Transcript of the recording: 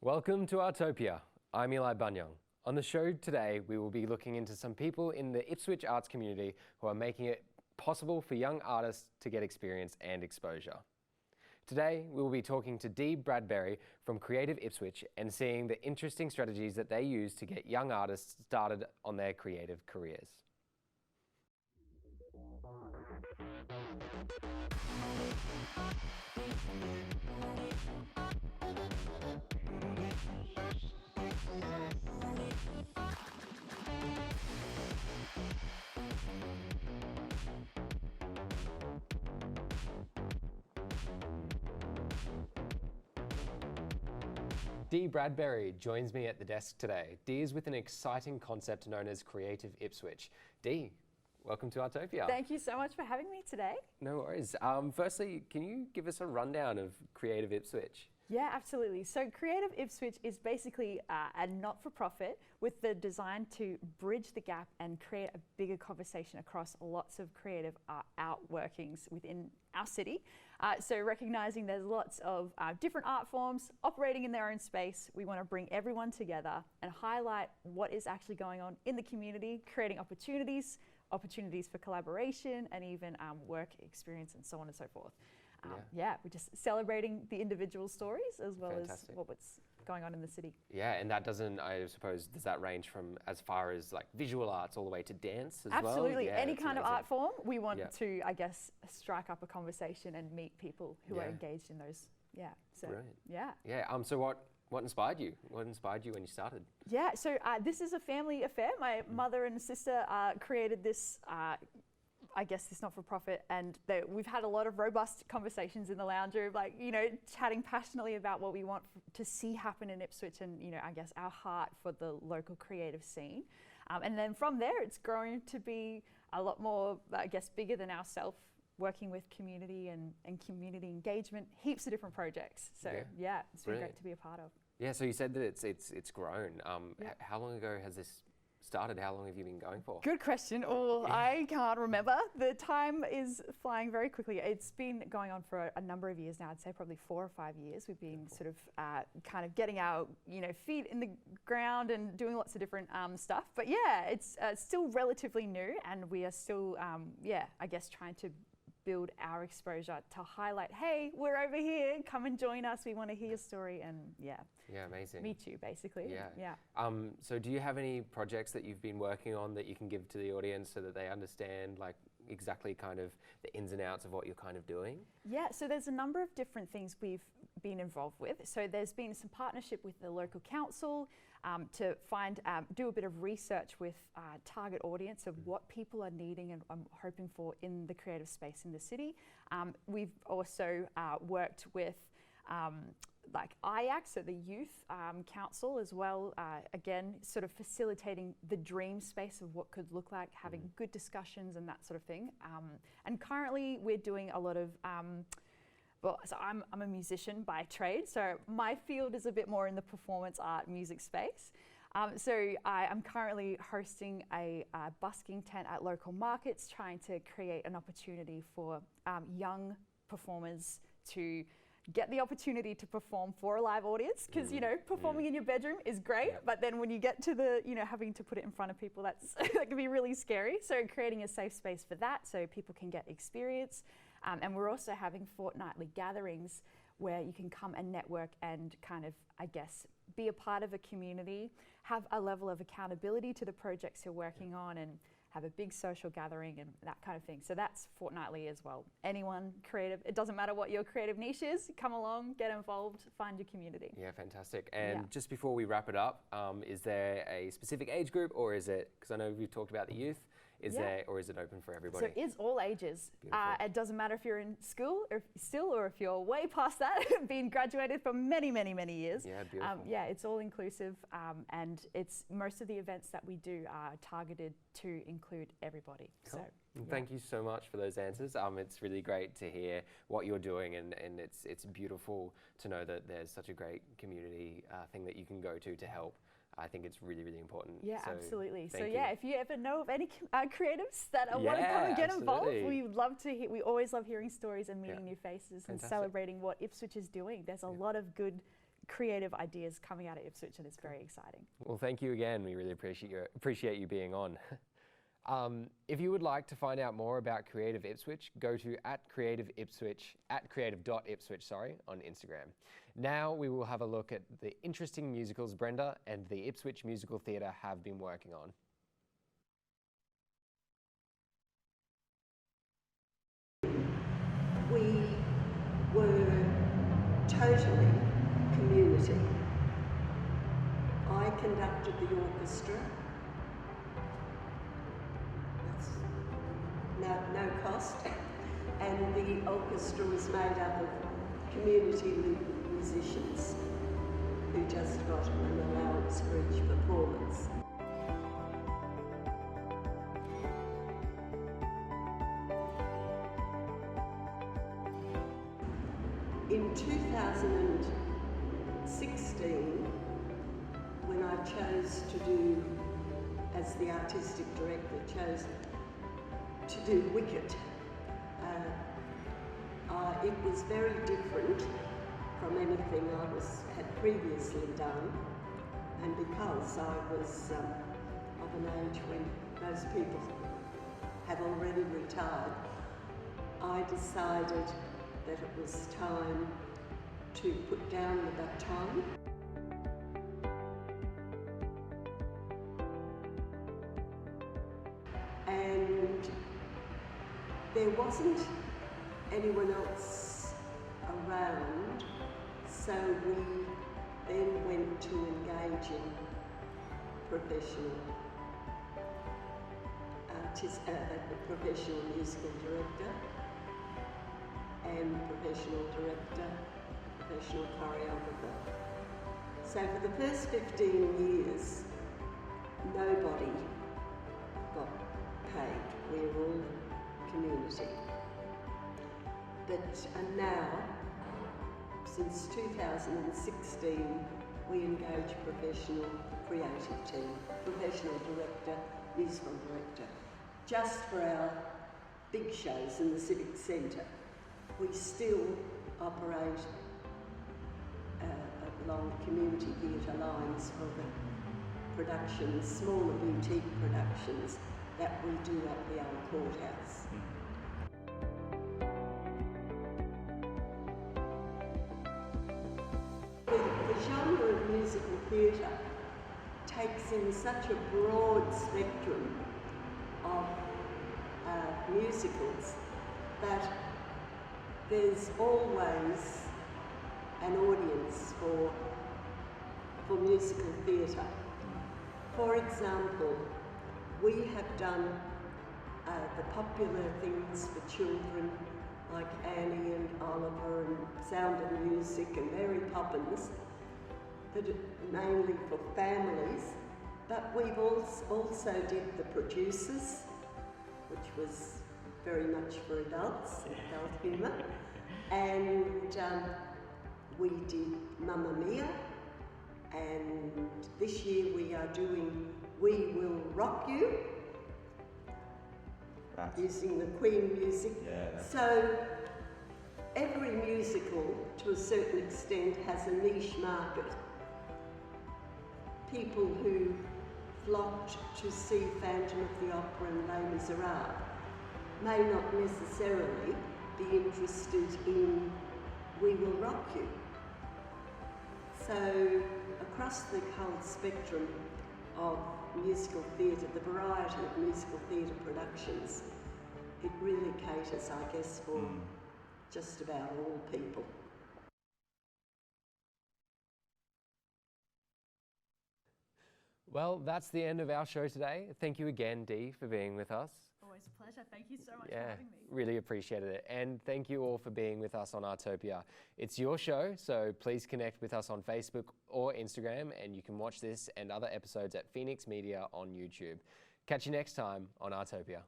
Welcome to Artopia. I'm Eli Bunyong. On the show today, we will be looking into some people in the Ipswich arts community who are making it possible for young artists to get experience and exposure. Today, we will be talking to Dee Bradberry from Creative Ipswich and seeing the interesting strategies that they use to get young artists started on their creative careers. Dee Bradberry joins me at the desk today. Dee is with an exciting concept known as Creative Ipswich. Dee, welcome to Artopia. Thank you so much for having me today. No worries. Firstly, can you give us a rundown of Creative Ipswich? Yeah, absolutely. So Creative Ipswich is basically a not-for-profit with the design to bridge the gap and create a bigger conversation across lots of creative outworkings within our city. So recognising there's lots of different art forms operating in their own space, we want to bring everyone together and highlight what is actually going on in the community, creating opportunities for collaboration and even work experience and so on and so forth. We're just celebrating the individual stories as well as what's going on in the city. Yeah, and that doesn't, I suppose, does that range from as far as like visual arts all the way to dance as well? Absolutely, Yeah, any kind of art form. We want Yeah. to, I guess, strike up a conversation and meet people who are engaged in those. Yeah, so Brilliant. yeah. Yeah, so what inspired you? What inspired you when you started? Yeah, so this is a family affair. My mother and sister created this this not-for-profit, and we've had a lot of robust conversations in the lounge room, like, chatting passionately about what we want to see happen in Ipswich and, our heart for the local creative scene. And then from there, it's grown to be a lot more, bigger than ourselves, working with community and community engagement, heaps of different projects. So it's been great to be a part of. Yeah, so you said that it's grown. How long ago has this started? How long have you been going for? Good question. I can't remember. The time is flying very quickly. It's been going on for a number of years now. I'd say probably 4 or 5 years. We've been sort of kind of getting our feet in the ground and doing lots of different stuff. But yeah, it's still relatively new, and we are still trying to build our exposure to highlight, hey, we're over here, come and join us, we want to hear your story, and amazing. meet you basically. So do you have any projects that you've been working on that you can give to the audience so that they understand like exactly kind of the ins and outs of what you're kind of doing? Yeah, so there's a number of different things we've been involved with. So there's been some partnership with the local council to do a bit of research with target audience of what people are needing and hoping for in the creative space in the city. We've also worked with like IAC, so the youth council as well, again, sort of facilitating the dream space of what could look like, having good discussions and that sort of thing. And currently we're doing a lot of, so I'm a musician by trade, so my field is a bit more in the performance art music space. So I'm currently hosting a busking tent at local markets, trying to create an opportunity for young performers to get the opportunity to perform for a live audience, because performing in your bedroom is great, but then when you get to the having to put it in front of people, that can be really scary. So creating a safe space for that so people can get experience, and we're also having fortnightly gatherings where you can come and network and kind of be a part of a community, have a level of accountability to the projects you're working on, and have a big social gathering and that kind of thing. So that's fortnightly as well. Anyone creative, it doesn't matter what your creative niche is, come along, get involved, find your community. Yeah, fantastic. And just before we wrap it up, is there a specific age group, or is it, because I know we've talked about the youth, is it open for everybody? So it's all ages. It doesn't matter if you're in school or if you're way past that, been graduated for many, many, many years. Yeah, beautiful. It's all inclusive, and it's most of the events that we do are targeted to include everybody. Cool. So thank you so much for those answers. It's really great to hear what you're doing, and it's beautiful to know that there's such a great community thing that you can go to help. I think it's really, really important. Yeah, so absolutely. So you. If you ever know of any creatives that want to come and get involved, we would love to hear. We always love hearing stories and meeting new faces and celebrating what Ipswich is doing. There's a lot of good creative ideas coming out of Ipswich, and it's very exciting. Well, thank you again. We really appreciate you being on. If you would like to find out more about Creative Ipswich, go to creative.ipswich on Instagram. Now we will have a look at the interesting musicals Brenda and the Ipswich Musical Theatre have been working on. We were totally community. I conducted the orchestra. That's no cost. And the orchestra was made up of community musicians who just got an allowance for each performance. In 2016, when I chose to do, as the artistic director, chose to do Wicked, it was very different from anything I had previously done, and because I was of an age when most people have already retired, I decided that it was time to put down the baton. And there wasn't anyone else around, so we then went to engage in professional musical director and professional director, professional choreographer. So for the first 15 years, nobody got paid. We were all community. But now, since 2016, we engage professional creative team, professional director, musical director, just for our big shows in the Civic Centre. We still operate along community theatre lines for the productions, smaller boutique productions that we do at the old courthouse. The genre of musical theatre takes in such a broad spectrum of musicals that there's always an audience for musical theatre. For example, we have done the popular things for children like Annie and Oliver and Sound of Music and Mary Poppins, that are mainly for families, but we've also did The Producers, which was very much for adults, adult humour, and we did Mamma Mia, and this year we are doing We Will Rock You, using the Queen music. Yeah. So every musical, to a certain extent, has a niche market. People who flocked to see Phantom of the Opera and Les Miserables may not necessarily be interested in We Will Rock You. So across the whole spectrum of musical theatre, the variety of musical theatre productions, it really caters, I guess, for just about all people. Well, that's the end of our show today. Thank you again, Dee, for being with us. Always a pleasure. Thank you so much for having me. Really appreciated it. And thank you all for being with us on Artopia. It's your show, so please connect with us on Facebook or Instagram, and you can watch this and other episodes at Phoenix Media on YouTube. Catch you next time on Artopia.